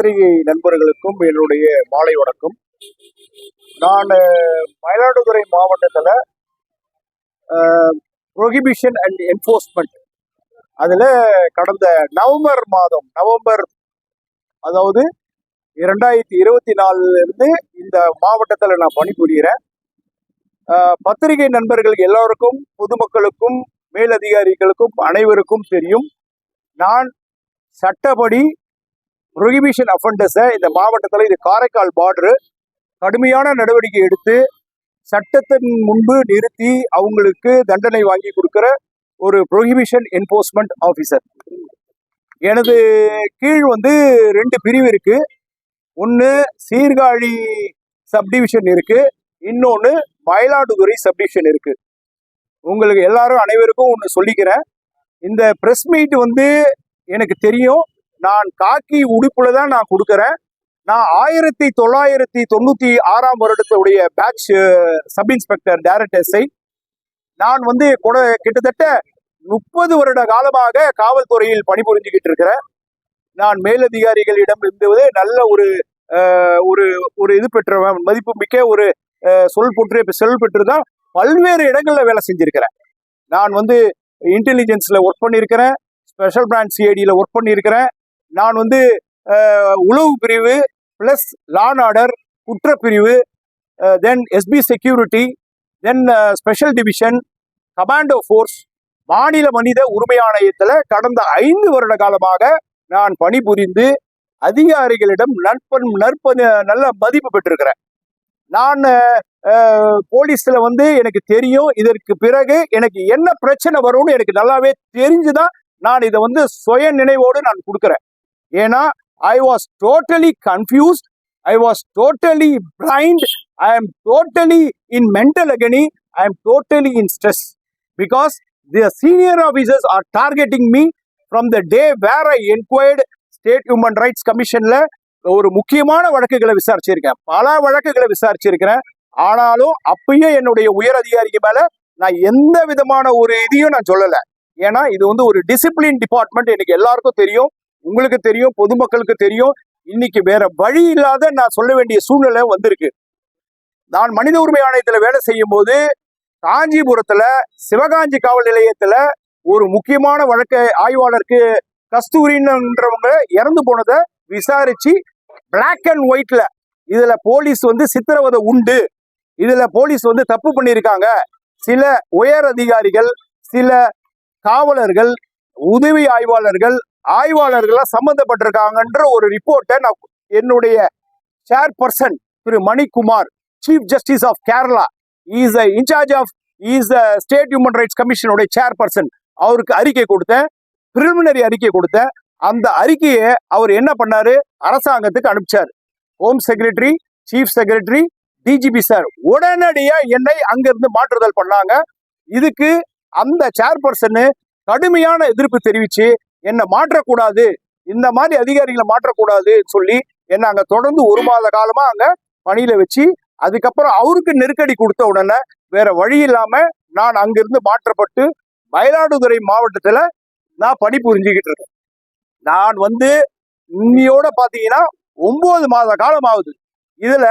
பத்திரிகை நண்பர்களுக்கும் என்னுடைய மாலை வணக்கம். நான் மயிலாடுதுறை மாவட்டத்தில் ப்ரொஹிபிஷன் அண்ட் என்ஃபோர்ஸ்மெண்ட் அதில் கடந்த நவம்பர் அதாவது 2024 இந்த மாவட்டத்தில் நான் பணிபுரிகிறேன். பத்திரிகை நண்பர்கள் எல்லோருக்கும், பொதுமக்களுக்கும், மேலதிகாரிகளுக்கும் அனைவருக்கும் தெரியும், நான் சட்டப்படி ப்ரொஹிபிஷன் அஃபெண்டர்ஸை இந்த மாவட்டத்தில், இது காரைக்கால் பார்டரு, கடுமையான நடவடிக்கை எடுத்து சட்டத்தின் முன்பு நிறுத்தி அவங்களுக்கு தண்டனை வாங்கி கொடுக்குற ஒரு ப்ரொஹிபிஷன் என்ஃபோர்ஸ்மெண்ட் ஆஃபீஸர். எனது கீழ் 2 பிரிவு இருக்கு. ஒன்று சீர்காழி சப்டிவிஷன் இருக்கு, இன்னொன்று மயிலாடுதுறை சப்டிவிஷன் இருக்கு. உங்களுக்கு எல்லாரும் அனைவருக்கும் ஒன்று சொல்லிக்கிறேன், இந்த ப்ரெஸ் மீட் எனக்கு தெரியும், நான் காக்கி உடுப்புல தான் நான் கொடுக்குறேன். நான் 1996 வருடத்துடைய batch sub inspector director SI. நான் கிட்டத்தட்ட 30 வருட காலமாக காவல்துறையில் பணிபுரிஞ்சுக்கிட்டு இருக்கிறேன். நான் மேலதிகாரிகளிடம் இருந்து நல்ல ஒரு இது பெற்றவன், மதிப்பு மிக்க ஒரு சொல் பெற்று தான் பல்வேறு இடங்கள்ல வேலை செஞ்சிருக்கிறேன். நான் இன்டெலிஜென்ஸ்ல ஒர்க் பண்ணியிருக்கிறேன், ஸ்பெஷல் பிரான்ச் சிஐடியில் ஒர்க் பண்ணியிருக்கிறேன். நான் உளவு பிரிவு பிளஸ் லா அண்ட் ஆர்டர், குற்றப்பிரிவு, தென் எஸ்பி செக்யூரிட்டி, தென் ஸ்பெஷல் டிவிஷன், கமாண்டோ ஃபோர்ஸ், மாநில மனித உரிமை ஆணையத்தில் கடந்த 5 வருட காலமாக நான் பணிபுரிந்து அதிகாரிகளிடம் நல்ல மதிப்பு பெற்றிருக்கிறேன். நான் போலீஸ்ல எனக்கு தெரியும், இதற்கு பிறகு எனக்கு என்ன பிரச்சனை வரும்னு எனக்கு நல்லாவே தெரிஞ்சுதான் நான் இதை சுய நினைவோடு நான் கொடுக்குறேன். ஏன்னா I was totally confused, I was totally blind, I am totally in mental agony, I am totally in stress because the senior officers are targeting me from the day where I inquired State Human Rights Commissionல ஒரு முக்கியமான வழக்குகளை விசாரிச்சிருக்கேன், பல வழக்குகளை விசாரிச்சிருக்கிறேன். ஆனாலும் அப்பயே என்னுடைய உயர் அதிகாரிக்கு மேல நான் எந்த விதமான ஒரு இதையும் நான் சொல்லல. ஏன்னா இது ஒரு டிசிப்ளின் டிபார்ட்மெண்ட், எனக்கு எல்லாருக்கும் தெரியும், உங்களுக்கு தெரியும், பொதுமக்களுக்கு தெரியும். இன்னைக்கு வேற வழி இல்லாத நான் சொல்ல வேண்டிய சூழ்நிலை வந்திருக்கு. நான் மனித உரிமை ஆணையத்துல வேலை செய்யும் போது காஞ்சிபுரத்துல சிவகாஞ்சி காவல் நிலையத்துல ஒரு முக்கியமான வழக்கு ஆய்வாளருக்கு கஸ்தூரின்றவங்க இறந்து போனதை விசாரிச்சு பிளாக் அண்ட் ஒயிட்ல இதுல போலீஸ் சித்திரவதை உண்டு, இதுல போலீஸ் தப்பு பண்ணியிருக்காங்க, சில உயர் அதிகாரிகள், சில காவலர்கள், உதவி ஆய்வாளர்கள் சம்பந்தப்பட்டிருக்காங்கன்ற ஒரு ரிப்போர்ட்டை நான் என்னுடைய சேர்பர்சன் திரு Manikumar, chief justice of Kerala, is in charge of state human rights கமிஷனுடைய சேர்பர்சன், அவருக்கு அறிக்கை கொடுத்தேன், பிரிலிமினரி அறிக்கை கொடுத்தேன். அந்த அறிக்கையை அவர் என்ன பண்ணாரு, அரசாங்கத்துக்கு அனுப்பிச்சார். Home secretary, chief secretary, DGP sir உடனடியா என்னை அங்கிருந்து மாற்றுதல் பண்ணாங்க. இதுக்கு அந்த சேர்பர்சன் கடுமையான எதிர்ப்பு தெரிவிச்சு என்னை மாற்றக்கூடாது, இந்த மாதிரி அதிகாரிகளை மாற்றக்கூடாது சொல்லி என்ன அங்க தொடர்ந்து 1 மாத காலமா அங்க பணியில வச்சு, அதுக்கப்புறம் அவருக்கு நெருக்கடி கொடுத்த உடனே வேற வழி இல்லாம நான் அங்கிருந்து மாற்றப்பட்டு மயிலாடுதுறை மாவட்டத்துல நான் பணிபுரிஞ்சுக்கிட்டு இருக்கேன். நான் இன்னையோட பாத்தீங்கன்னா 9 மாத காலம் ஆகுது. இதுல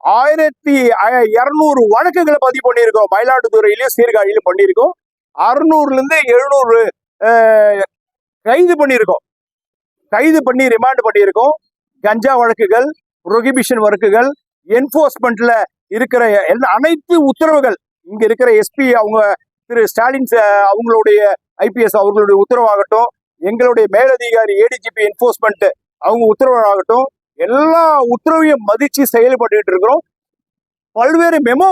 1200 வழக்குகளை பதிவு பண்ணியிருக்கோம். மயிலாடுதுறையிலயும் சீர்காழியிலும் பண்ணியிருக்கோம். 600 இருந்து 700 கைது பண்ணி ரிமாண்ட் பண்ணியிருக்கோம். கஞ்சா வழக்குகள், ப்ரொஹிபிஷன் வழக்குகள், என்ஃபோர்ஸ்மெண்ட்ல இருக்கிற அனைத்து உத்தரவுகள், இங்க இருக்கிற எஸ்பி அவங்க திரு ஸ்டாலின் அவங்களுடைய ஐபிஎஸ் அவர்களுடைய உத்தரவாகட்டும், எங்களுடைய மேலதிகாரி ஏடிஜிபி என்ஃபோர்ஸ்மெண்ட் அவங்க உத்தரவாகட்டும், எல்லா உத்தரவையும் மதிச்சு செயல்பட்டு இருக்கிறோம். பல்வேறு மெமோ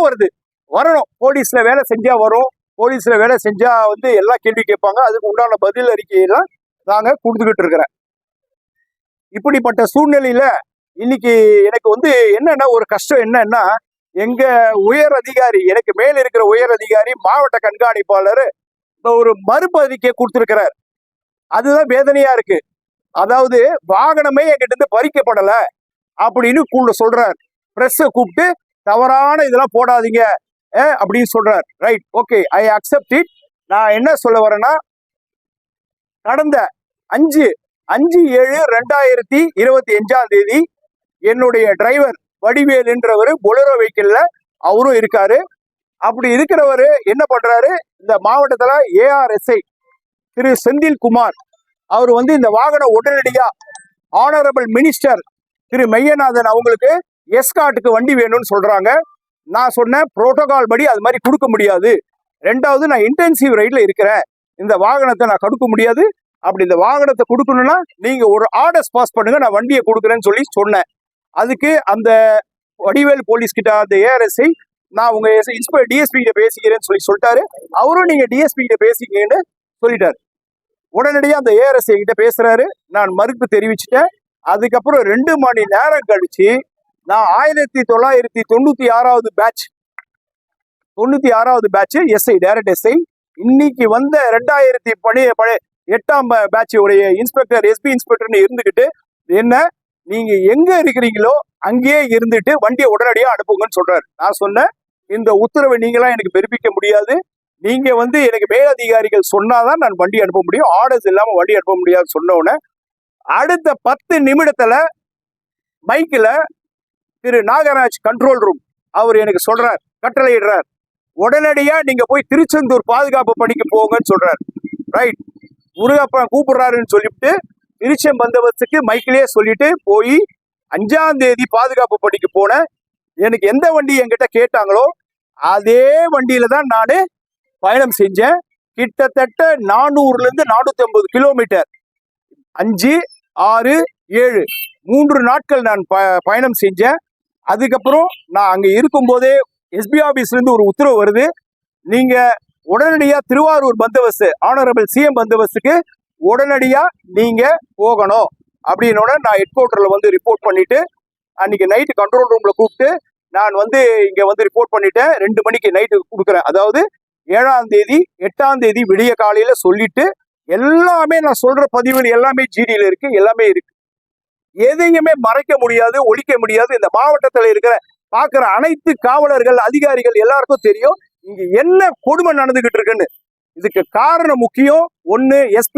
வரணும், போலீஸ்ல வேலை செஞ்சா வரும், போலீஸ்ல வேலை செஞ்சா எல்லா கேள்வி கேட்பாங்க, அதுக்கு உண்டான பதில் அறிக்கையெல்லாம் நாங்க கொடுத்துக்கிட்டு இருக்கிறேன். இப்படிப்பட்ட சூழ்நிலையில இன்னைக்கு எனக்கு என்னன்னா ஒரு கஷ்டம் என்னன்னா, எங்க உயர் அதிகாரி, எனக்கு மேல இருக்கிற உயர் அதிகாரி, மாவட்ட கண்காணிப்பாளர் ஒரு மறுப்பு அறிக்கை கொடுத்திருக்கிறார். அதுதான் வேதனையா இருக்கு. அதாவது வாகனமே என்கிட்ட இருந்து பறிக்கப்படல அப்படின்னு சொல்றார். பிரஸ்ஸை கூப்பிட்டு தவறான இதெல்லாம் போடாதீங்க அப்படின்னு சொல்றார். Right, okay, I accept it. நான் என்ன சொல்ல வரேன்னா, கடந்த 5/7/2025 என்னுடைய டிரைவர் வடிவேல் என்றவர் பொலரோ வெஹிக்கிள்ல அவரும் இருக்காரு. அப்படி இருக்கிறவரு என்ன பண்றாரு, இந்த மாவட்டத்துல ARSI திரு செந்தில்குமார் அவர் வந்து இந்த வாகனம் உடனடியா ஆனரபிள் மினிஸ்டர் திரு மெய்யநாதன் அவங்களுக்கு எஸ்காட்டுக்கு வண்டி வேணும்னு சொல்றாங்க. நான் சொன்னேன் புரோட்டோகால் படி அது மாதிரி கொடுக்க முடியாது. ரெண்டாவது நான் இன்டென்சிவ் ரைட்ல இருக்கிறேன், இந்த வாகனத்தை நான் கொடுக்க முடியாது. அப்படி இந்த வாகனத்தை கொடுக்கணும்னா நீங்க ஒரு ஆர்டர்ஸ் பாஸ் பண்ணுங்க, நான் வண்டியை கொடுக்குறேன்னு சொல்லி சொன்னேன். அதுக்கு அந்த வடிவேல் போலீஸ் கிட்ட அந்த ARSI நான் உங்க DSP கிட்ட பேசிக்கிறேன்னு சொல்லிட்டாரு. அவரும் நீங்க DSP கிட்ட பேசிக்கன்னு சொல்லிட்டாரு. உடனடியாக அந்த ARSI கிட்ட பேசுறாரு. நான் மறுப்பு தெரிவிச்சுட்டேன். அதுக்கப்புறம் 2 மணி நேரம் கழிச்சு நான் 1996 பேட்ச் SI டைரக்ட் SI இன்னைக்கு வந்த 2008 பேட்ச் உடைய இன்ஸ்பெக்டர் SB இன்ஸ்பெக்டர்னு இருந்துகிட்டு என்ன நீங்க எங்க இருக்கிறீங்களோ அங்கேயே இருந்துட்டு வண்டியை உடனடியா அனுப்புங்கன்னு சொல்றாரு. நான் சொன்னேன் இந்த உத்தரவை நீங்களாம் எனக்கு பிறப்பிக்க முடியாது. நீங்க வந்து எனக்கு மேலதிகாரிகள் சொன்னாதான் நான் வண்டி அனுப்ப முடியும், ஆர்டர்ஸ் இல்லாம வண்டி அனுப்ப முடியாது சொன்ன உடனே அடுத்த 10 நிமிடத்துல மைக்கில் திரு நாகராஜ் கண்ட்ரோல் ரூம் அவர் எனக்கு சொல்றார், கட்டளையிடுறார், உடனடியா நீங்க போய் திருச்செந்தூர் பாதுகாப்பு பணிக்கு போங்கன்னு சொல்றாரு. ரைட், முருகப்பன் கூப்பிடுறாருன்னு சொல்லிட்டு திருச்செம் பந்தோபஸ்துக்கு மைக்கிலேயே சொல்லிட்டு போய் 5ஆம் தேதி பாதுகாப்பு பணிக்கு போனேன். எனக்கு எந்த வண்டி என்கிட்ட கேட்டாங்களோ அதே வண்டியில தான் நான் பயணம் செஞ்சேன். கிட்டத்தட்ட 400 இருந்து 450 கிலோமீட்டர் 5, 6, 7 3 நாட்கள் நான் பயணம் செஞ்சேன். அதுக்கப்புறம் நான் அங்க இருக்கும் போதே SB ஆபீஸ்ல இருந்து ஒரு உத்தரவு வருது, நீங்க உடனடியா திருவாரூர் பந்தோபஸ்து ஆனரபிள் CM பந்தோபஸ்துக்கு உடனடியா நீங்க போகணும் அப்படின்னோட நான் ஹெட் குவார்டர்ல வந்து ரிப்போர்ட் பண்ணிட்டு அன்னைக்கு நைட்டு கண்ட்ரோல் ரூம்ல கூப்பிட்டு நான் வந்து இங்க வந்து ரிப்போர்ட் பண்ணிட்டேன். 2 மணிக்கு நைட்டு கொடுக்குறேன். அதாவது 7ஆம் தேதி 8ஆம் தேதி விடிய காலையில சொல்லிட்டு எல்லாமே நான் சொல்ற பதிவுகள் எல்லாமே GDல இருக்கு, எல்லாமே இருக்கு. எதையுமே மறைக்க முடியாது, ஒழிக்க முடியாது. இந்த மாவட்டத்தில் இருக்கிற பாக்குற அனைத்து காவலர்கள் அதிகாரிகள் எல்லாருக்கும் தெரியும் இங்க என்ன கொடுமை நடந்துகிட்டு இருக்குன்னு. இதுக்கு காரணம் முக்கியம். ஒன்னு SP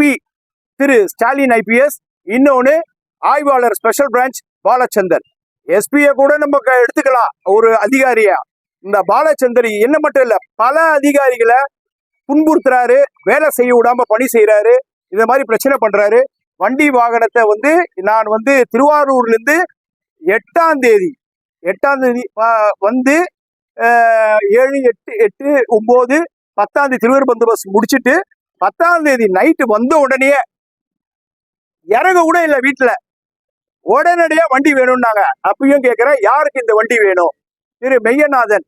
திரு ஸ்டாலின் IPS, இன்னொன்னு ஆய்வாளர் ஸ்பெஷல் பிரான்ச் பாலச்சந்தர். SPயை கூட நம்ம எடுத்துக்கலாம் ஒரு அதிகாரியா. இந்த பாலச்சந்தர் என்ன மட்டும் இல்ல பல அதிகாரிகளை துன்புறுத்துறாரு, வேலை செய்ய விடாம பணி செய்யறாரு, இந்த மாதிரி பிரச்சனை பண்றாரு. வண்டி வாகனத்தை வந்து நான் வந்து திருவாரூர்ல இருந்து 8ஆம் தேதி வந்து 7, 8, 9, 10ஆம் தேதி திருவாரூர் பந்தோபஸ்து முடிச்சுட்டு 10ஆம் தேதி நைட்டு வந்த உடனே இறங்க கூட இல்லை வீட்டுல, உடனடியா வண்டி வேணும்னாங்க. அப்பயும் கேட்கிறேன் யாருக்கு இந்த வண்டி வேணும்? திரு மெய்யநாதன்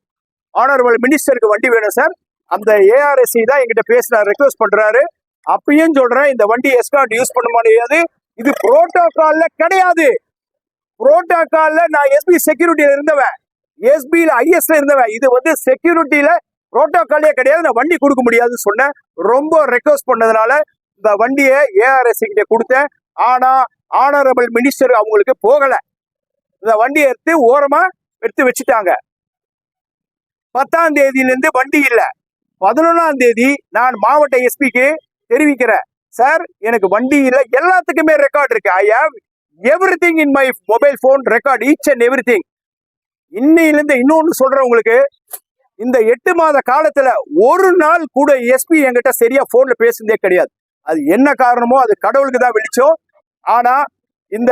ஆனரபிள் மினிஸ்டருக்கு வண்டி வேணும் சார். அந்த ARSI தான் என்கிட்ட பேசுறாரு, ரெக்வஸ்ட் பண்றாரு. அப்பயும் சொல்றேன் இந்த வண்டி எஸ்கார்ட் யூஸ் பண்ண முடியாது, இது புரோட்டோகால்ல கிடையாது. புரோட்டோகால்ல நான் SB செக்யூரிட்டியில இருந்தவன், SBல ISல இருந்தவன், இது வந்து செக்யூரிட்டியில புரோட்டோகாலே கிடையாது, நான் வண்டி கொடுக்க முடியாதுன்னு சொன்னேன். ரொம்ப ரெக்வஸ்ட் பண்ணதுனால இந்த வண்டியை ARSI கிட்ட கொடுத்தேன். ஆனா ஆனரபிள் மினிஸ்டர் அவங்களுக்கு போகல, இந்த வண்டியை எடுத்து ஓரமா எடுத்து வச்சுட்டாங்க. 10ஆம் தேதியிலிருந்து வண்டி இல்ல. 11ஆம் தேதி நான் மாவட்ட SPக்கு தெரிவிக்கிறேன், சார் எனக்கு வண்டி இல்ல, எல்லாத்துக்குமே ரெக்கார்ட் இருக்கு. I have everything in my mobile phone record, each and everything. இன்னையிலிருந்து இன்னொன்னு சொல்றேன் உங்களுக்கு, இந்த 8 மாத காலத்துல ஒரு நாள் கூட SP என்கிட்ட சரியா போன்ல பேசுனதே கிடையாது. அது என்ன காரணமோ அது கடவுளுக்கு தான் வெளிச்சம். ஆனா இந்த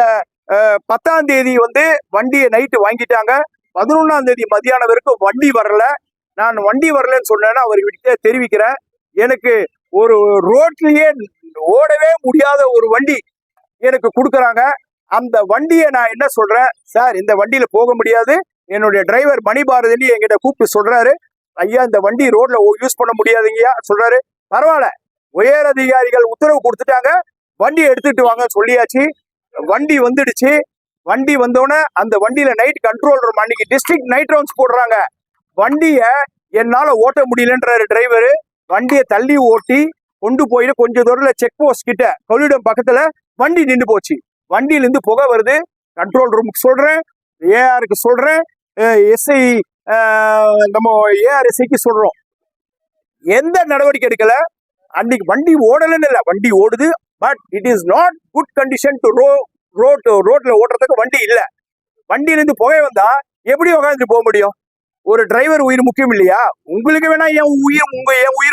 10ஆம் தேதி வந்து வண்டியை நைட்டு வாங்கிட்டாங்க. 11ஆம் தேதி மத்தியானம் வரைக்கும் வண்டி வரல. நான் வண்டி வரலன்னு சொன்னேன்னா அவர்கிட்ட தெரிவிக்கிறேன், எனக்கு ஒரு ரோட்லயே ஓடவே முடியாத ஒரு வண்டி எனக்கு கொடுக்குறாங்க. அந்த வண்டியை நான் என்ன சொல்றேன், சார் இந்த வண்டியில போக முடியாது, என்னுடைய டிரைவர் மணிபாரதினி என்கிட்ட கூப்பிட்டு சொல்றாரு, ஐயா இந்த வண்டி ரோட்ல யூஸ் பண்ண முடியாதுங்கய்யா சொல்றாரு. பரவாயில்ல, உயர் அதிகாரிகள் உத்தரவு கொடுத்துட்டாங்க, வண்டியை எடுத்துட்டு வாங்க சொல்லியாச்சு. வண்டி வந்துடுச்சு. வண்டி வந்தோடனே அந்த வண்டியில நைட் கண்ட்ரோல் ரூம் அன்னைக்கு டிஸ்ட்ரிக்ட் நைட் ரவுண்ட்ஸ் போடுறாங்க. வண்டியை என்னால ஓட்ட முடியலன்றாரு டிரைவரு. வண்டியை தள்ளி ஓட்டி கொண்டு போயிட்டு கொஞ்சம் தூரத்துல செக் போஸ்ட் கிட்ட கொள்ளிடம் பக்கத்துல வண்டி நின்று போச்சு. வண்டியிலிருந்து புகை வருது. கண்ட்ரோல் ரூமுக்கு சொல்றேன், ARக்கு சொல்றேன், SI நம்ம ARSIக்கு சொல்றோம். எந்த நடவடிக்கை எடுக்கல. அன்னைக்கு வண்டி ஓடலன்னு இல்லை, வண்டி ஓடுது, but it is not good condition to ரோட்ல ஓட்டுறதுக்கு வண்டி இல்ல. வண்டியிலிருந்து புகை வந்தா எப்படி உட்காந்துட்டு போக முடியும்? ஒரு டிரைவர் உயிர் முக்கியம் இல்லையா? உங்களுக்கு வேணா என் உயிர்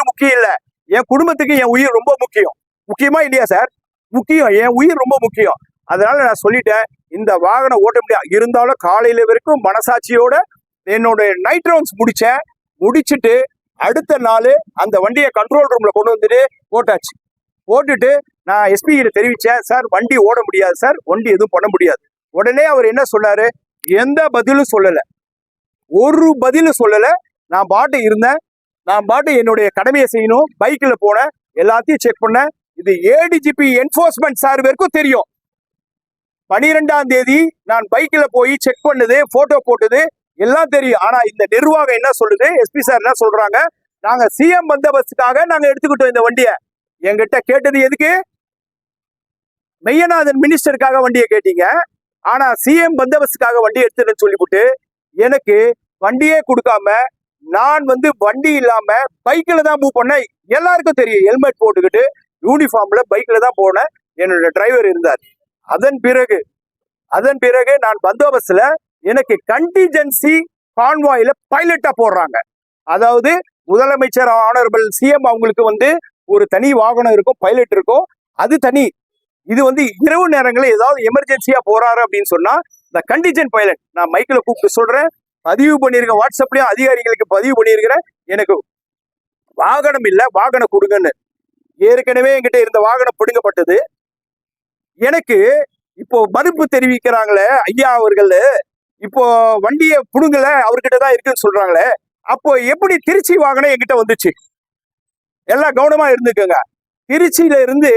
முக்கியம் இல்ல, என் குடும்பத்துக்கு என் உயிர் ரொம்ப முக்கியம். முக்கியமா இல்லையா சார்? முக்கியம், என் உயிர் ரொம்ப முக்கியம். அதனால நான் சொல்லிட்டேன், இந்த வாகனம் ஓட்ட முடியாது. இருந்தாலும் காலையில வரைக்கும் மனசாட்சியோட என்னோட நைட் ரவுண்ட்ஸ் முடிச்சுட்டு அடுத்த நாள் அந்த வண்டியை கண்ட்ரோல் ரூம்ல கொண்டு வந்துட்டு போட்டாச்சு. போட்டுட்டு நான் எஸ்பி கிட்ட தெரிவிச்சேன், சார் வண்டி ஓட முடியாது சார், வண்டி எதுவும் பண்ண முடியாது. உடனே அவர் என்ன சொன்னாரு, எந்த பதிலும் சொல்லல, ஒரு பதிலும் சொல்லல. நான் பாட்டு இருந்தேன், நான் பாட்டு என்னுடைய கடமையை செய்யணும். பைக்ல போனேன், எல்லாத்தையும் செக் பண்ணேன். இது ஏடிஜிபி என்போர்ஸ்மெண்ட் சார் வரைக்கும் தெரியும். 12ஆம் தேதி நான் பைக்ல போய் செக் பண்ணது, போட்டோ போட்டது எல்லாம் தெரியும். ஆனா இந்த நிர்வாகம் என்ன சொல்லுது, எஸ்பி சார் என்ன சொல்றாங்க, நாங்க சிஎம் பந்தோபஸ்துக்காக நாங்க எடுத்துக்கிட்டோம் இந்த வண்டியை. என்கிட்ட கேட்டது எதுக்கு? மெய்யநாதன் மினிஸ்டருக்காக வண்டியை கேட்டீங்க. ஆனா சிஎம் பந்தோபஸ்துக்காக வண்டி எடுத்துன்னு சொல்லிவிட்டு எனக்கு வண்டியே கொடுக்காம நான் வண்டி இல்லாம பைக்ல தான் மூவ் பண்ணேன். எல்லாருக்கும் தெரியும், ஹெல்மெட் போட்டுக்கிட்டு யூனிஃபார்ம்ல பைக்ல தான் போனேன். என்னோட டிரைவர் இருந்தார். அதன் பிறகு நான் பந்தோபஸ்துல எனக்கு கண்டிஜென்சி கான்வாயில பைலட்டா போடுறாங்க. அதாவது முதலமைச்சர் ஆனரபிள் சிஎம் அவங்களுக்கு ஒரு தனி வாகனம் இருக்கும், பைலட் இருக்கும், அது தனி. இது இரவு நேரங்களில் ஏதாவது எமர்ஜென்சியா போறாரு அப்படின்னு சொன்னா இந்த கண்டிஜென்ட் பைலட் நான் மைக்கில் கூப்பிட்டு சொல்றேன், பதிவு பண்ணிருக்கேன், வாட்ஸ்அப்லயும் அதிகாரிகளுக்கு பதிவு பண்ணியிருக்கிறேன். எனக்கு வாகனம் இல்ல, வாகனம் கொடுங்கன்னு. ஏற்கனவே என்கிட்ட இருந்த வாகனம் பிடுங்கப்பட்டது. எனக்கு இப்போ மறுப்பு தெரிவிக்கிறாங்களே ஐயா அவர்கள், இப்போ வண்டியை புடுங்கல அவர்கிட்ட தான் இருக்குன்னு சொல்றாங்களே, அப்போ எப்படி திருச்சி வாகனம் என்கிட்ட வந்துச்சு? எல்லாம் கவனமா இருந்துக்கோங்க. திருச்சியில இருந்து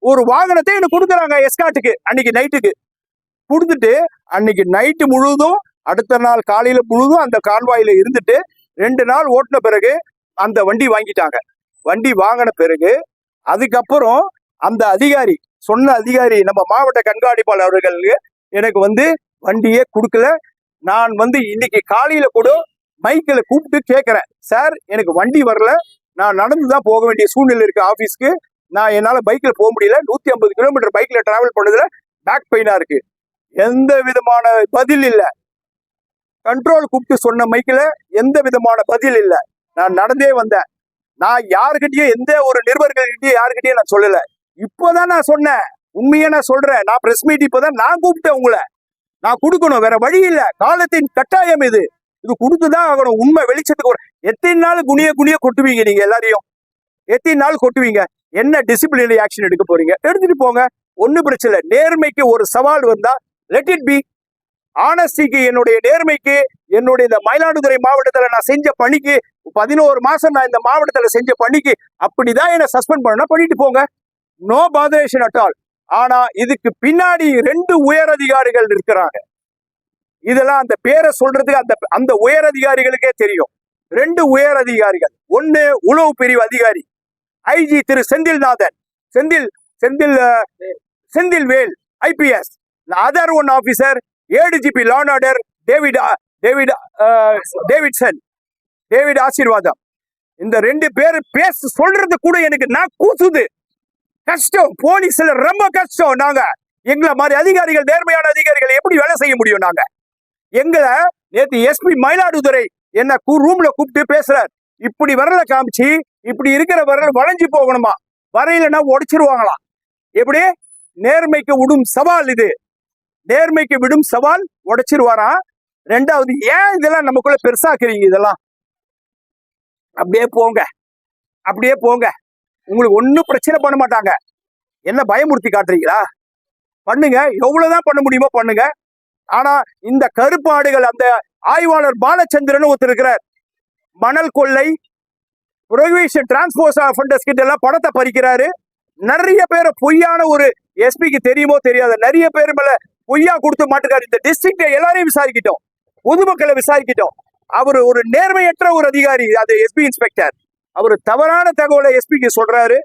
ஒரு வாகனத்தை எனக்கு கொடுக்குறாங்க எஸ்காட்டுக்கு. அன்னைக்கு நைட்டுக்கு கொடுத்துட்டு அன்னைக்கு நைட்டு முழுதும் அடுத்த நாள் காலையில முழுதும் அந்த கான்வாயில இருந்துட்டு 2 நாள் ஓட்டின பிறகு அந்த வண்டி வாங்கிட்டாங்க. வண்டி வாங்கின பிறகு அதுக்கப்புறம் அந்த அதிகாரி சொன்ன அதிகாரி நம்ம மாவட்ட கண்காணிப்பாளர் அவர்களுக்கு எனக்கு வண்டியே கொடுக்கல. நான் இன்னைக்கு காலையில கூட மைக்கில் கூப்பிட்டு கேட்கிறேன், சார் எனக்கு வண்டி வரல, நான் நடந்துதான் போக வேண்டிய சூழ்நிலை இருக்கு ஆபீஸ்க்கு, நான் என்னால பைக்ல போக முடியல, 150 கிலோமீட்டர் பைக்ல டிராவல் பண்ணதுல பேக் பெயினா இருக்கு. எந்த விதமான பதில் இல்ல. கண்ட்ரோல் கூப்பிட்டு சொன்ன மைக்கில் எந்த விதமான பதில் இல்ல. நான் நடந்தே வந்தேன். நான் யாருக்கிட்டயும் எந்த ஒரு நிருபர்கள்கிட்டயும் யாருக்கிட்டயும் நான் சொல்லல. இப்போதான் நான் சொன்னேன், உண்மையா நான் சொல்றேன். நான் பிரஸ் மீட் இப்பதான் நான் கூப்பிட்டேன் உங்களை. நான் கொடுக்கணும், வேற வழி இல்ல, காலத்தின் கட்டாயம் இது. இது கொடுத்துதான் ஆகணும். உண்மை வெளிச்சத்துக்கு எத்தனை நாள் குனிய கொட்டுவீங்க நீங்க எல்லாரையும்? எத்தனை நாள் கொட்டுவீங்க? என்ன டிசிப்ளினரி ஆக்ஷன் எடுக்க போறீங்க? எடுத்துட்டு போங்க, ஒன்னும் பிரச்சனை இல்லை. நேர்மைக்கு ஒரு சவால் வந்தா லெட் இட் பி. ஆனஸ்டிக்கு, என்னுடைய நேர்மைக்கு, என்னுடைய இந்த மயிலாடுதுறை மாவட்டத்துல நான் செஞ்ச பணிக்கு 11 மாசம் நான் இந்த மாவட்டத்துல செஞ்ச பணிக்கு அப்படிதான் என்ன சஸ்பெண்ட் பண்ணா பண்ணிட்டு போங்க. No botheration at all. ஆனா இதுக்கு பின்னாடி 2 உயர் அதிகாரிகள் இருக்கிறாங்க. இதெல்லாம் அந்த பேரை சொல்றதுக்கு அந்த உயர் அதிகாரிகளுக்கே தெரியும். 2 உயர் அதிகாரிகள். ஒன்னு உளவு பிரிவு அதிகாரி IG Thiru Senthilnathan, Senthilvel IPS. Other one officer ADGP law and order David ஆசீர்வாதம். இந்த 2 பேர் பேச சொல்றது கூட எனக்கு நான் கூசுது. கஷ்டம், போலீஸ்ல ரொம்ப கஷ்டம். நாங்க எங்களை மாதிரி அதிகாரிகள், நேர்மையான அதிகாரிகள் எப்படி வேலை செய்ய முடியும்? நாங்க எங்களை நேற்று எஸ்பி மயிலாடுதுறை என்ன ரூம்ல கூப்பிட்டு பேசுறார். இப்படி வரல காமிச்சு, இப்படி இருக்கிற வரல வளைஞ்சு போகணுமா, வரையிலன்னா உடைச்சிருவாங்களாம். எப்படி? நேர்மைக்கு விடும் சவால் இது. நேர்மைக்கு விடும் சவால், உடைச்சிருவாராம். 2வது, ஏன் இதெல்லாம் நமக்குள்ள பெருசாக்குறீங்க? இதெல்லாம் அப்படியே போங்க, உங்களுக்கு ஒன்னும் பிரச்சனை பண்ண மாட்டாங்க. என்ன பயமுறுத்தி காட்டுறீங்களா? பண்ணுங்க, எவ்வளவுதான் பண்ண முடியுமோ பண்ணுங்க. ஆனா இந்த கருப்பாடுகள், அந்த ஆய்வாளர் பாலச்சந்திரன் ஒருத்தர் இருக்கிறார், மணல் கொள்ளை, புரோகிஷன் டிரான்ஸ்போர்ட் அஃபெண்டர்ஸ் கிட்ட எல்லாம் பணத்தை பறிக்கிறாரு. நிறைய பேர் பொய்யான, ஒரு எஸ்பிக்கு தெரியுமோ தெரியாத நிறைய பேர் மேல பொய்யா கொடுத்து மாட்டுக்காரு. இந்த டிஸ்ட்ரிக்ட் எல்லாரையும் விசாரிக்கிட்டோம், பொதுமக்களை விசாரிக்கிட்டோம். அவர் ஒரு நேர்மையற்ற ஒரு அதிகாரி, அது எஸ்பி இன்ஸ்பெக்டர். அவர் தவறான தகவலை எஸ்பிக்கு சொல்றாரு.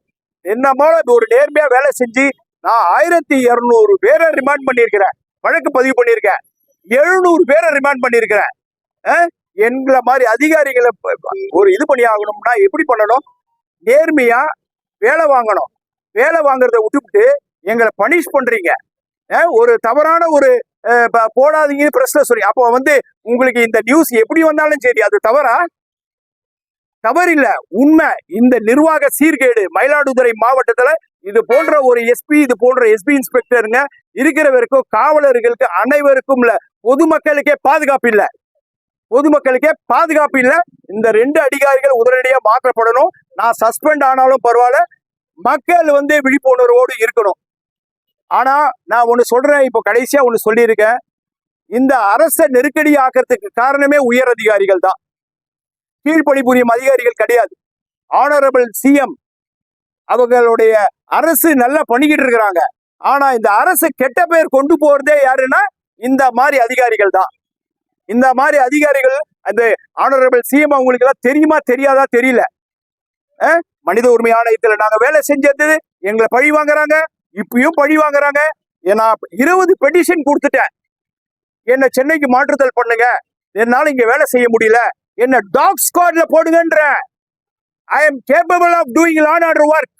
என்ன போல ஒரு நேர்மையா வேலை செஞ்சு நான் 1200 பேரை ரிமாண்ட் பண்ணியிருக்கிறேன், வழக்கு பதிவு பண்ணியிருக்கேன். 700 பேரை ரிமாண்ட் பண்ணியிருக்கிறேன். எங்களை மாதிரி அதிகாரிகளை ஒரு இது பண்ணி ஆகணும்னா எப்படி பண்ணணும்? நேர்மையா வேலை வாங்கணும். வேலை வாங்குறத விட்டுவிட்டு எங்களை பனிஷ் பண்றீங்க. ஒரு தவறான ஒரு போடாதீங்க பிரஸ்ல சொல்லி, அப்போ வந்து உங்களுக்கு இந்த நியூஸ் எப்படி வந்தாலும் சரி அது தவறா? தவறு இல்ல, உண்மை. இந்த நிர்வாக சீர்கேடு மயிலாடுதுறை மாவட்டத்துல இது போன்ற ஒரு எஸ்பி, இது போன்ற எஸ்பி இன்ஸ்பெக்டருங்க இருக்கிற வரைக்கும் காவலர்களுக்கு அனைவருக்கும் இல்ல, பொதுமக்களுக்கே பாதுகாப்பு இல்ல, பொதுமக்களுக்கே பாதுகாப்பு இல்ல. இந்த 2 அதிகாரிகள் உடனடியா மாற்றப்படணும். நான் சஸ்பெண்ட் ஆனாலும் பரவாயில்ல, மக்கள் வந்து விழிப்புணர்வோடு இருக்கணும். ஆனா நான் ஒண்ணு சொல்றேன், இப்போ கடைசியா ஒண்ணு சொல்லியிருக்கேன். இந்த அரசை நெருக்கடி ஆக்கிறதுக்கு காரணமே உயர் அதிகாரிகள் தான், கீழ்பணிபுரியும் அதிகாரிகள் கிடையாது. ஆனரபிள் சிஎம் அவங்களுடைய அரசு நல்லா பண்ணிக்கிட்டு இருக்கிறாங்க. ஆனா இந்த அரசு கெட்ட பேர் கொண்டு போறதே யாருன்னா இந்த மாதிரி அதிகாரிகள் தான். இந்த மாதிரி அதிகாரிகள், அந்த ஆனரபிள் சிஎம் அவங்களுக்கு எல்லாம் தெரியுமா தெரியாதா தெரியல. மனித உரிமை ஆணையத்துல நாங்க வேலை செஞ்சது எங்களை பழி வாங்குறாங்க, இப்பயும் பழி வாங்குறாங்க. நான் 20 பெட்டிஷன் கொடுத்துட்டேன், என்ன சென்னைக்கு மாற்றுதல் பண்ணுங்க, என்னால இங்க வேலை செய்ய முடியல, என்ன talk ஸ்குவாட்ல போடுங்கன்ற. I am capable of doing law and order work,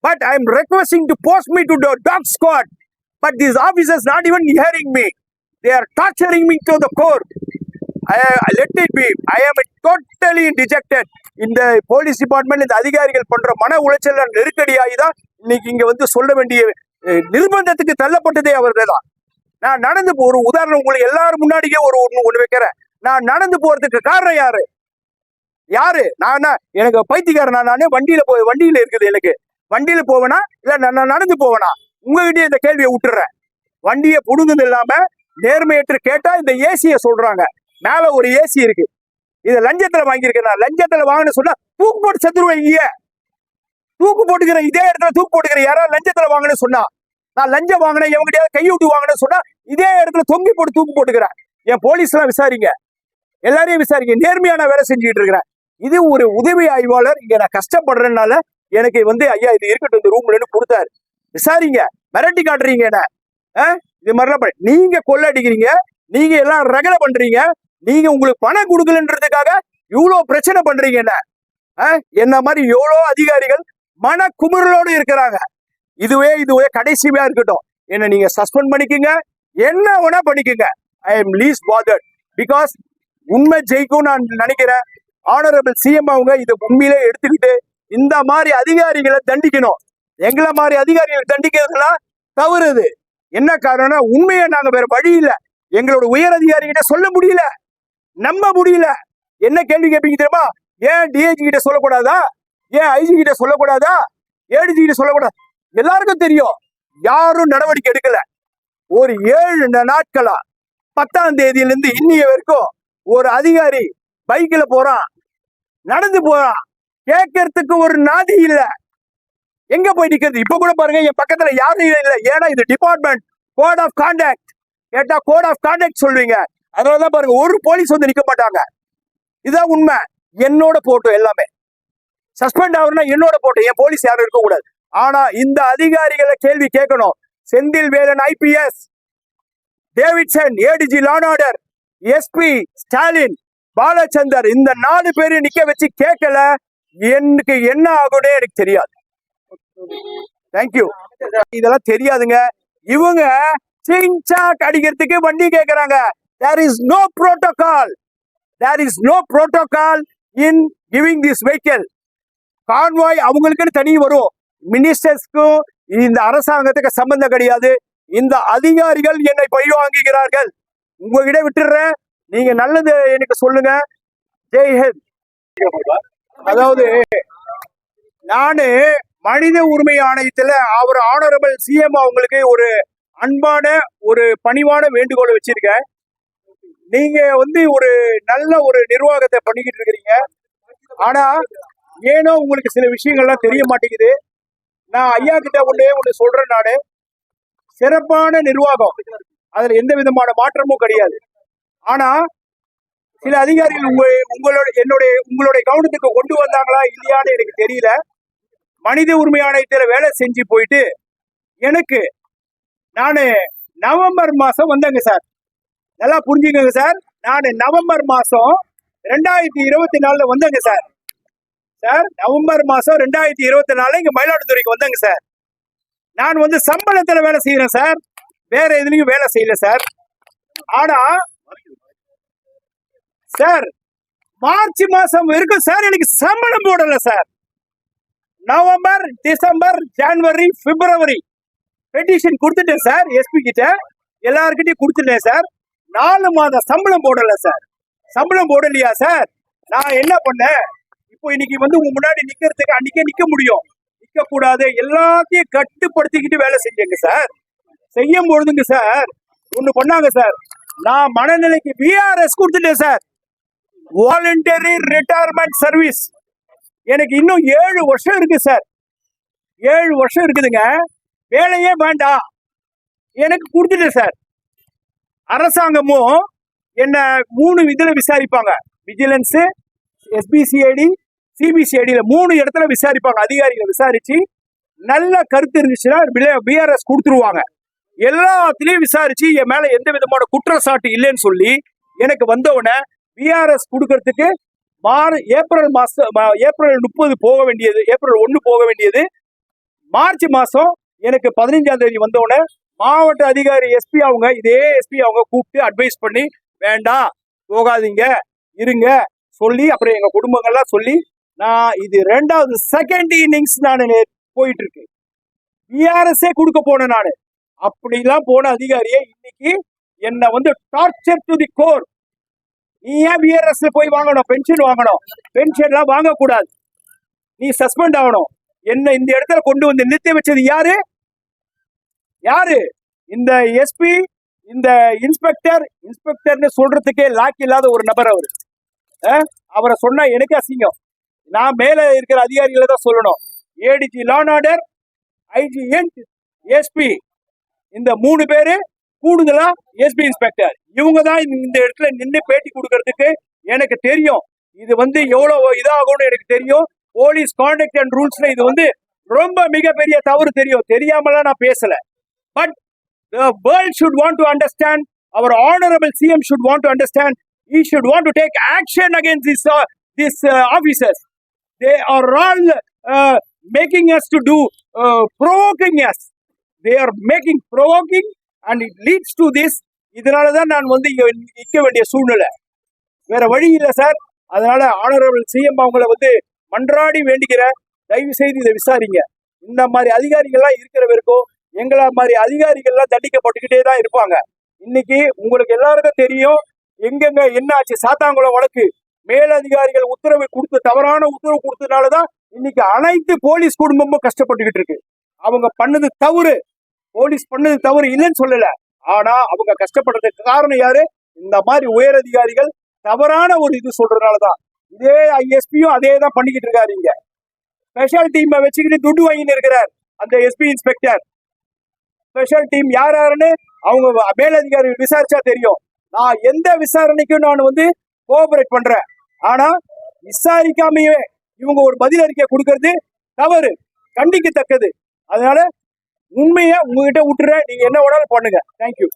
but I am requesting to post me to the dog squad. But these officers not even hearing me. They are torturing me to the core. Let it be. I am totally dejected. இந்த police department, இந்த அதிகாரிகள் பண்ற மன உளைச்சல் நெருக்கடியாகி தான் இன்னைக்கு இங்க வந்து சொல்ல வேண்டிய நிர்பந்தத்துக்கு தள்ளப்பட்டதே அவர்கள் தான். நான் நடந்து ஒரு உதாரணம் உங்களுக்கு எல்லாரும் முன்னாடியே ஒண்ணு வைக்கிறேன். நான் நடந்து போறதுக்கு காரணம் யாரு? நான் எனக்கு பைத்தியக்காரனா? நானே வண்டியில இருக்குது, எனக்கு வண்டியில போவேனா இல்ல நான் நடந்து போவேனா? உங்ககிட்டயே இந்த கேள்வியை விட்டுறேன். வண்டியை புடுங்குது இல்லாம நேர்மையற்று கேட்டா இந்த ஏசிய சொல்றாங்க, மேல ஒரு ஏசி இருக்கு, இதை லஞ்சத்துல வாங்கியிருக்கேன். நான் லஞ்சத்துல வாங்கினு சொன்னா தூக்கு போட்டு செத்துருவேன். இங்க தூக்கு போட்டுக்கிறேன், இதே இடத்துல தூக்கு போட்டுக்கிறேன். யாராவது லஞ்சத்துல வாங்கினு சொன்னா, நான் லஞ்சம் வாங்கினேன் எவங்கிட்டயாவது கைவிட்டு வாங்கினு சொன்னா இதே இடத்துல தொங்கி போட்டு தூக்கு போட்டுக்கிறேன். என் போலீஸ் எல்லாம் விசாரிங்க, எல்லாரையும் விசாரிங்க, நேர்மையான வேலை செஞ்சுட்டு இருக்கிறேன். இது ஒரு உதவி ஆய்வாளர், இங்க நான் கஷ்டப்படுறதுனால எனக்கு வந்து ஐயா இது இருக்கட்டும் இந்த ரூம்ல கொடுத்தாரு, விசாரிங்க, மிரட்டி காட்டுறீங்க என்ன, இது மாதிரிலாம் நீங்க கொள்ளடிக்கிறீங்க, நீங்க எல்லாம் ரகலை பண்றீங்க, நீங்க உங்களுக்கு பணம் கொடுக்கலன்றதுக்காக இவ்வளவு பிரச்சனை பண்றீங்க என்ன மாதிரி எவ்வளவு அதிகாரிகள் மன குமுறலோடு இருக்கிறாங்க. இதுவே கடைசியா இருக்கட்டும், என்ன நீங்க சஸ்பெண்ட் பண்ணிக்கங்க, என்ன வேணா பண்ணிக்கங்க. I am least bothered, because உண்மை ஜெயிக்கும் நான் நினைக்கிறேன். ஆனரபிள் சிஎம் அவங்க இதை உண்மையிலே எடுத்துக்கிட்டு இந்த மாதிரி அதிகாரிகளை தண்டிக்கணும். எங்களை மாதிரி அதிகாரிகளை தண்டிக்கிறதுனா தவறுது. என்ன காரணம்னா உண்மையை நாங்க வேற வழி இல்லை, எங்களோட உயர் அதிகாரிகிட்ட சொல்ல முடியல, நம்ப முடியல. என்ன கேள்வி கேட்பீங்க தெரியுமா? ஏன் டிஐஜி கிட்ட சொல்லக்கூடாதா? ஏன் ஐஜி கிட்ட சொல்லக்கூடாதா? ஏடிஜி கிட்ட சொல்லக்கூடாது? எல்லாருக்கும் தெரியும், யாரும் நடவடிக்கை எடுக்கல. ஒரு 7 நாட்களா 10ஆம் தேதியிலிருந்து இன்னைய வரைக்கும் ஒரு அதிகாரி பைக்ல போறான், நடந்து போறான், கேட்கறதுக்கு ஒரு நாதி இல்ல. எங்க போய் நிக்கிறது? இப்ப கூட பாருங்க, என் பக்கத்துல யாரும் இல்ல. ஏன்னா இது டிபார்ட்மெண்ட் கோட் ஆஃப் கான்டாக்ட். கேட்டா கோட் ஆஃப் கான்டாக்ட் சொல்றீங்க, அதனாலதான் பாருங்க ஒரு போலீஸ் வந்து நிக்க மாட்டாங்க. இதான் உண்மை. என்னோட போட்டோ எல்லாமே சஸ்பெண்ட் ஆகுறதுனா என்னோட போட்டோ, என் போலீஸ் யாரும் இருக்க கூடாது. ஆனா இந்த அதிகாரிகளை கேள்வி கேட்கணும். Senthil Velan IPS, Davidson ADG law and order, SP Stalin, Balachandar, இந்த 4 பேரையும் நிக்க வச்சு கேட்கல, எனக்கு என்ன ஆகும்னே எனக்கு தெரியாது. தேங்க்யூ. இதெல்லாம் தெரியாதுங்க. இவங்க சிங்சாக் அடிக்கிறதுக்கு வண்டி கேட்கறாங்க. There is no protocol. There is no protocol in giving this vehicle. Convoy அவங்களுக்குன்னு தனி வரும். மினிஸ்டர்ஸ்க்கும் இந்த அரசாங்கத்துக்கு சம்பந்தம் கிடையாது. இந்த அதிகாரிகள் என்னை பழி வாங்குகிறார்கள். உங்ககிட்ட விட்டுறேன், நீங்க நல்லது எனக்கு சொல்லுங்க. ஜெய்ஹிந்த். அதாவது நானு மனித உரிமை ஆணையத்துல அவர் ஆனரபிள் சிஎம் அவங்களுக்கு ஒரு அன்பான ஒரு பணிவான வேண்டுகோளை வச்சிருக்கேன். நீங்க வந்து ஒரு நல்ல ஒரு நிர்வாகத்தை பண்ணிக்கிட்டு இருக்கிறீங்க. ஆனா ஏனோ உங்களுக்கு சில விஷயங்கள்லாம் தெரிய மாட்டேங்குது. நான் ஐயா கிட்ட ஒண்ணு சொல்றேன். நானு சிறப்பான நிர்வாகம், அதுல எந்த விதமான மாற்றமும் கிடையாது. ஆனா சில அதிகாரிகள் உங்களுடைய கவனத்துக்கு கொண்டு வந்தாங்களா இல்லையான்னு எனக்கு தெரியல. மனித உரிமை ஆணையத்துல வேலை செஞ்சு போயிட்டு நானு நவம்பர் மாசம் வந்தேங்க சார். நல்லா புரிஞ்சுக்கோங்க சார், நான் நவம்பர் மாசம் 2024 வந்தேங்க சார். நவம்பர் மாசம் 2024 இங்க மயிலாடுதுறைக்கு வந்தேங்க சார். நான் வந்து சம்பளத்துல வேலை செய்யறேன் சார், வேற எதுலயும் வேலை செய்யல சார். ஆனா சார் மார்ச் மாசம் வரைக்கும் சார் எனக்கு சம்பளம் போடல சார். நவம்பர், டிசம்பர், ஜனவரி, பிப்ரவரி பெட்டிஷன் கொடுத்துட்டேன் சார், எஸ்பி கிட்ட எல்லார்கிட்டயும் கொடுத்துட்டேன் சார். 4 மாதம் சம்பளம் போடல சார். சம்பளம் போடலையா சார்? நான் என்ன பண்ணேன், இப்போ இன்னைக்கு வந்து உங்க முன்னாடி நிக்கிறதுக்கு அன்னைக்கே நிக்க முடியும், நிக்க கூடாது, எல்லாத்தையும் கட்டுப்படுத்திக்கிட்டு வேலை செஞ்சேங்க சார். செய்யும் பொழுதுங்க சார் ஒண்ணு பண்ணாங்க சார், நான் மனநிலைக்கு விஆர்எஸ் கொடுத்துட்டேன் சார், வாலண்டரி ரிட்டையர்மெண்ட் சர்வீஸ். எனக்கு இன்னும் 7 வருஷம் இருக்கு சார், 7 வருஷம் இருக்குதுங்க, வேலையே வேண்டாம் எனக்கு கொடுத்துட்டேன் சார். அரசாங்கமும் என்ன 3 இதுல விசாரிப்பாங்க, விஜிலன்ஸ், எஸ்பிசிஐடி, சிபிசிஐடியில 3 இடத்துல விசாரிப்பாங்க. அதிகாரிகளை விசாரிச்சு நல்ல கருத்து இருந்துச்சுன்னா பிஆர்எஸ் கொடுத்துருவாங்க. எல்லாத்திலையும் விசாரிச்சு என் மேல எந்த விதமான குற்றச்சாட்டு இல்லைன்னு சொல்லி எனக்கு வந்தவுடனே பிஆர்எஸ் கொடுக்கறதுக்கு ஏப்ரல் 30 போக வேண்டியது, ஏப்ரல் 1 போக வேண்டியது, மார்ச் மாசம் எனக்கு 15ஆம் தேதி வந்தவுடனே மாவட்ட அதிகாரி எஸ்பி அவங்க, இதே எஸ்பி அவங்க கூப்பிட்டு அட்வைஸ் பண்ணி வேண்டாம் போகாதீங்க இருங்க சொல்லி, அப்புறம் எங்க குடும்பங்கள்லாம் சொல்லி, நான் இது 2வது செகண்ட் இன்னிங்ஸ் நான் போயிட்டு இருக்கு. பிஆர்எஸ்ஏ கொடுக்க போனேன் நானு. அப்படிலாம் போன அதிகாரியே இன்னைக்கு என்ன வந்து டார்ச்சர் டு தி கோர். நீ ஏன் பிஆர்எஸ் போய் வாங்கணும், பென்ஷன் வாங்கணும், பென்ஷன்லாம் வாங்கக்கூடாது, நீ சஸ்பெண்ட் ஆகணும். என்ன இந்த இடத்துல கொண்டு வந்து நிறுத்தி வச்சது யாரு? இந்த எஸ்பி, இந்த இன்ஸ்பெக்டர்னு சொல்றதுக்கே லாக் இல்லாத ஒரு நபர் அவரு. அவரை சொன்னா எனக்கு அசிங்கம். நான் மேல இருக்கிற அதிகாரிகளை தான் சொல்லணும். ADG law and order, IG SP, இந்த 3 பேரு கூடுதலா எஸ்பி இன்ஸ்பெக்டர், இவங்க தான் இந்த இடத்துல நின்று பேட்டி கொடுக்கறதுக்கு எனக்கு தெரியும். இது வந்து எவ்வளவு இதாகும்னு எனக்கு தெரியும். போலீஸ் கான்டக்ட் அண்ட் ரூல்ஸ்ல இது வந்து ரொம்ப மிகப்பெரிய தவறு தெரியும். தெரியாமலாம் நான் பேசல. But the world should want to understand, our honorable CM should want to understand, he should want to take action against these officers. They are all making us to do, provoking us. They are making provoking and it leads to this. இதனாலதான் நான் வந்து நிற்க வேண்டிய சூழ்நிலை, வேற வழி இல்லை sir. அதனால ஆனரபிள் சிஎம் அவங்கள வந்து மன்றாடி வேண்டிக்கிற, தயவு செய்து இதை விசாரிங்க. இந்த மாதிரி அதிகாரிகள்லாம் இருக்கிற வரைக்கும் எங்கள மாதிரி அதிகாரிகள்லாம் தண்டிக்கப்பட்டுக்கிட்டே தான் இருப்பாங்க. இன்னைக்கு உங்களுக்கு எல்லாருக்கும் தெரியும் எங்கெங்க என்ன ஆச்சு. சாத்தாங்குளம் வழக்கு மேலதிகாரிகள் உத்தரவு கொடுத்து, தவறான உத்தரவு கொடுத்ததுனாலதான் இன்னைக்கு அனைத்து போலீஸ் குடும்பமும் கஷ்டப்பட்டுக்கிட்டு இருக்கு. அவங்க பண்ணது தவறு, போலீஸ் பண்ணது தவறு இல்லைன்னு சொல்லல, ஆனா அவங்க கஷ்டப்படுறதுக்கு காரணம் யாரு? இந்த மாதிரி உயர் அதிகாரிகள் தவறான ஒரு இது சொல்றதுனாலதான். இதே ஐஎஸ்பியும் அதே தான் பண்ணிக்கிட்டு இருக்காரு. இங்க ஸ்பெஷல் டீமை வச்சுக்கிட்டு துட்டு வாங்கிட்டு இருக்கிறார் அந்த எஸ்பி இன்ஸ்பெக்டர். ஸ்பெஷல் டீம் யாருன்னு அவங்க மேலதிகாரி விசாரிச்சா தெரியும். நான் எந்த விசாரணைக்கும் நான் வந்து கோஆபரேட் பண்றேன். ஆனா விசாரிக்காமையே இவங்க ஒரு பதில் அறிக்கை கொடுக்கறது தவறு, கண்டிக்கத்தக்கது. அதனால உண்மையை உங்ககிட்ட விட்டுற, நீங்க என்ன வேணாலும் பண்ணுங்க. தேங்க்யூ.